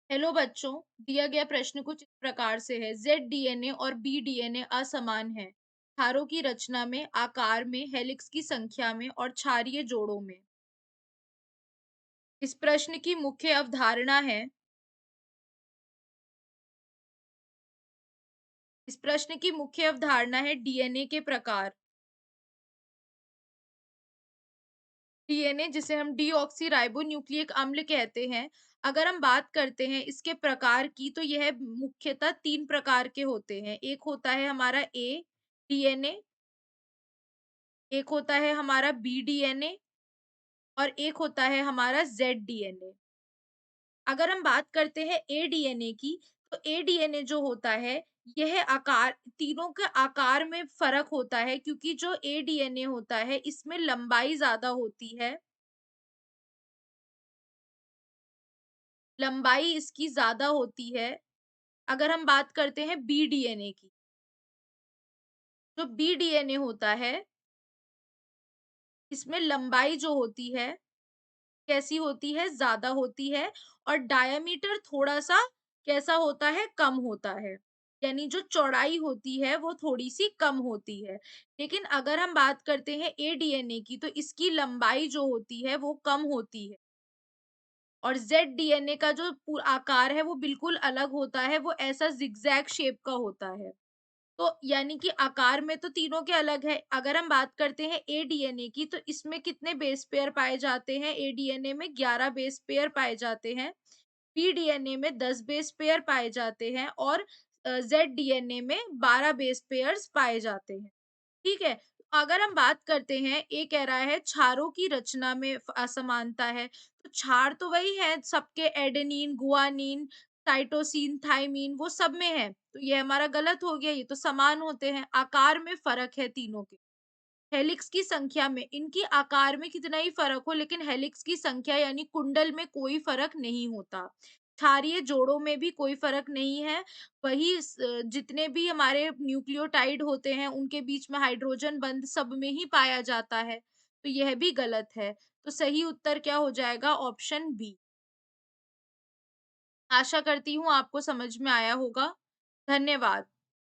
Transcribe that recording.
Hello बच्चों। दिया गया प्रश्न कुछ इस प्रकार से है। जेड डीएनए और बी डीएनए असमान है क्षारों की रचना में, आकार में, हेलिक्स की संख्या में और क्षारीय जोड़ों में। इस प्रश्न की मुख्य अवधारणा है इस प्रश्न की मुख्य अवधारणा है डीएनए के प्रकार। डीएनए जिसे हम डीऑक्सी राइबो न्यूक्लिक अम्ल कहते हैं, अगर हम बात करते हैं इसके प्रकार की, तो यह मुख्यतः तीन प्रकार के होते हैं। एक होता है हमारा ए डीएनए, एक होता है हमारा बी डीएनए और एक होता है हमारा जेड डीएनए। अगर हम बात करते हैं ए डीएनए की, तो ए डीएनए जो होता है, यह आकार तीनों के आकार में फ़र्क होता है, क्योंकि जो ए डीएनए होता है इसमें लंबाई ज़्यादा होती है। लंबाई इसकी ज़्यादा होती है। अगर हम बात करते हैं बी डीएनए की, जो बी डीएनए होता है, इसमें लंबाई जो होती है, कैसी होती है? ज़्यादा होती है और डायामीटर थोड़ा-सा कैसा होता है? कम होता है। यानी जो चौड़ाई होती है वो थोड़ी-सी कम होती है। लेकिन अगर हम बात करते हैं ए डीएनए की, तो इसकी लंबाई जो होती है वो कम होती है और जेड डीएनए का जो आकार है वो बिल्कुल अलग होता है, वो ऐसा ज़िगज़ैग शेप का होता है। तो यानी कि आकार में तो तीनों के अलग है। अगर हम बात करते हैं ए डीएनए की, तो इसमें कितने बेस पेयर पाए जाते हैं? ए डीएनए में 11 बेस पेयर पाए जाते हैं। पी डीएनए में 10 बेस पेयर पाए जाते हैं और जेड डीएनए में 12 बेस पेयर्स पाए जाते हैं। ठीक है? अगर हम बात करते हैं, ये कह रहा है क्षारों की रचना में असमानता है, तो क्षार तो वही है, सबके एडेनिन, गुआनिन, साइटोसिन, थाइमिन वो सब में है। तो ये हमारा गलत हो गया, ये तो समान होते हैं। आकार में फ़र्क है तीनों के। हेलिक्स की संख्या में, इनकी आकार में कितना ही फ़र्क हो, लेकिन हेलिक्स की संख्या यानी कुंडल में कोई फ़र्क नहीं होता। क्षारीय जोड़ों में भी कोई फ़र्क नहीं है। वही जितने भी हमारे न्यूक्लियोटाइड होते हैं, उनके बीच में हाइड्रोजन बंध सब में ही पाया जाता है। तो यह भी गलत है। तो सही उत्तर क्या हो जाएगा? Option B. आशा करती हूँ आपको समझ में आया होगा। धन्यवाद।